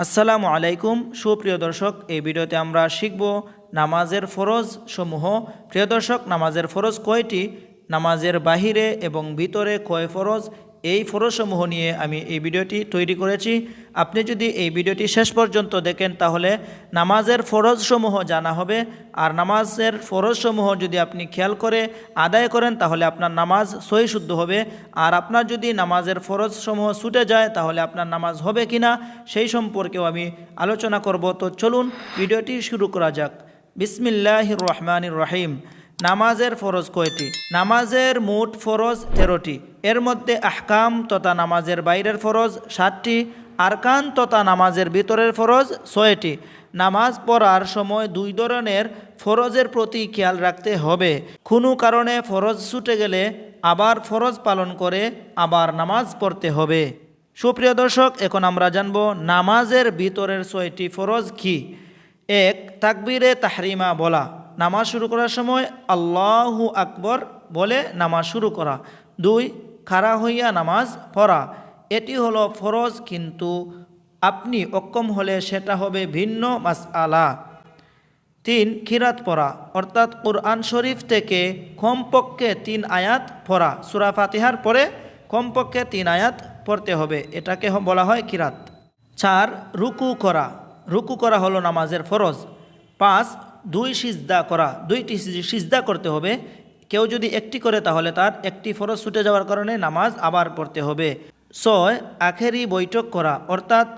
আসসালামু আলাইকুম সুপ্রিয় দর্শক, এই ভিডিওতে আমরা শিখব নামাজের ফরজ সমূহ। প্রিয় দর্শক, নামাজের ফরজ কয়টি, নামাজের বাহিরে এবং ভিতরে কয় ফরজ, এই ফরজসমূহ নিয়ে আমি এই ভিডিওটি তৈরি করেছি। আপনি যদি এই ভিডিওটি শেষ পর্যন্ত দেখেন তাহলে নামাজের ফরজসমূহ জানা হবে। আর নামাজের ফরজসমূহ যদি আপনি খেয়াল করে আদায় করেন তাহলে আপনার নামাজ সহি শুদ্ধ হবে। আর আপনার যদি নামাজের ফরজসমূহ ছুটে যায় তাহলে আপনার নামাজ হবে কিনা সেই সম্পর্কেও আমি আলোচনা করব। তো চলুন ভিডিওটি শুরু করা যাক। বিসমিল্লাহির রহমানির রহিম। নামাজের ফরজ কয়টি? নামাজের মোট ফরজ 13টি। এর মধ্যে আহকাম তথা নামাজের বাইরের ফরজ 7টি, আরকান তথা নামাজের ভিতরের ফরজ 6টি। নামাজ পড়ার সময় দুই ধরনের ফরজের প্রতি খেয়াল রাখতে হবে। কোনো কারণে ফরজ ছুটে গেলে আবার ফরজ পালন করে আবার নামাজ পড়তে হবে। সুপ্রিয় দর্শক, এখন আমরা জানব নামাজের ভিতরের 6টি ফরজ কি। 1. তাকবীরে তাহরিমা বলা, নামাজ শুরু করার সময় আল্লাহু আকবর বলে নামাজ শুরু করা। 2. খাড়া হইয়া নামাজ পড়া, এটি হলো ফরজ, কিন্তু আপনি অক্ষম হলে সেটা হবে ভিন্ন মাসআলা। 3. খিরাত পড়া, অর্থাৎ কুরআন শরীফ থেকে কমপক্ষে 3 আয়াত পড়া। সূরা ফাতিহার পরে কমপক্ষে 3 আয়াত পড়তে হবে, এটাকে বলা হয় খিরাত। 4. রুকু করা, রুকু করা হলো নামাজের ফরজ। 5. 2 সিজদা করা, 2টি সিজদা করতে হবে। কেউ যদি একটি করে তাহলে তার একটি ফরজ ছুটে যাওয়ার কারণে নামাজ আবার পড়তে হবে। 6. আখেরি বৈঠক করা, অর্থাৎ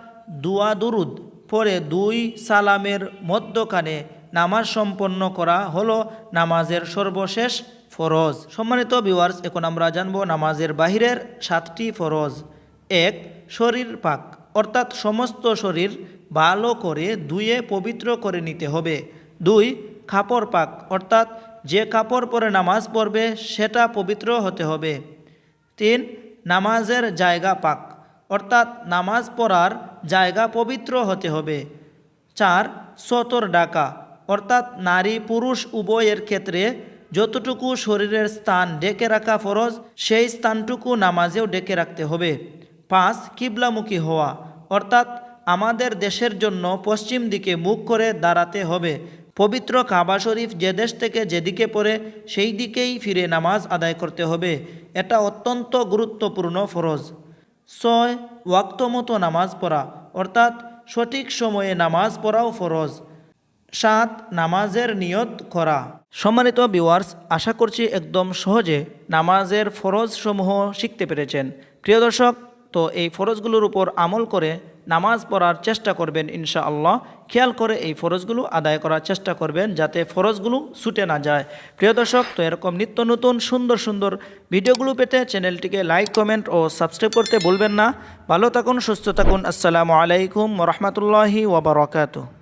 দুয়া দুরুদ পরে 2 সালামের মধ্যখানে নামাজ সম্পন্ন করা হলো নামাজের সর্বশেষ ফরজ। সম্মানিত ভিউয়ার্স, এখন আমরা জানব নামাজের বাহিরের 7টি ফরজ। 1. শরীর পাক, অর্থাৎ সমস্ত শরীর ভালো করে ধুয়ে পবিত্র করে নিতে হবে। 2. কাপড় পাক, অর্থাৎ যে কাপড় পরে নামাজ পড়বে সেটা পবিত্র হতে হবে। 3. নামাজের জায়গা পাক, অর্থাৎ নামাজ পড়ার জায়গা পবিত্র হতে হবে। 4. সতর ঢাকা, অর্থাৎ নারী পুরুষ উভয়ের ক্ষেত্রে যতটুকু শরীরের স্থান ঢেকে রাখা ফরজ সেই স্থানটুকু নামাজেও ঢেকে রাখতে হবে। 5. কিবলামুখী হওয়া, অর্থাৎ আমাদের দেশের জন্য পশ্চিম দিকে মুখ করে দাঁড়াতে হবে। পবিত্র কাবা শরীফ যে দেশ থেকে যেদিকে পড়ে সেই দিকেই ফিরে নামাজ আদায় করতে হবে, এটা অত্যন্ত গুরুত্বপূর্ণ ফরজ। 6. ওয়াক্ত মতো নামাজ পড়া, অর্থাৎ সঠিক সময়ে নামাজ পড়াও ফরজ। 7. নামাজের নিয়ত করা। সম্মানিত ভিউয়ার্স, আশা করছি একদম সহজে নামাজের ফরজ সমূহ শিখতে পেরেছেন। প্রিয় দর্শক, তো এই ফরজগুলোর উপর আমল করে নামাজ পড়ার চেষ্টা করবেন ইনশাআল্লাহ। খেয়াল করে এই ফরজগুলো আদায় করার চেষ্টা করবেন যাতে ফরজগুলো ছুটে না যায়। প্রিয় দর্শক, তো এরকম নিত্য নতুন সুন্দর সুন্দর ভিডিওগুলো পেতে চ্যানেলটিকে লাইক, কমেন্ট ও সাবস্ক্রাইব করতে ভুলবেন না। ভালো থাকুন, সুস্থ থাকুন। আসসালামু আলাইকুম ওয়া রাহমাতুল্লাহি ওয়া বারাকাতুহু।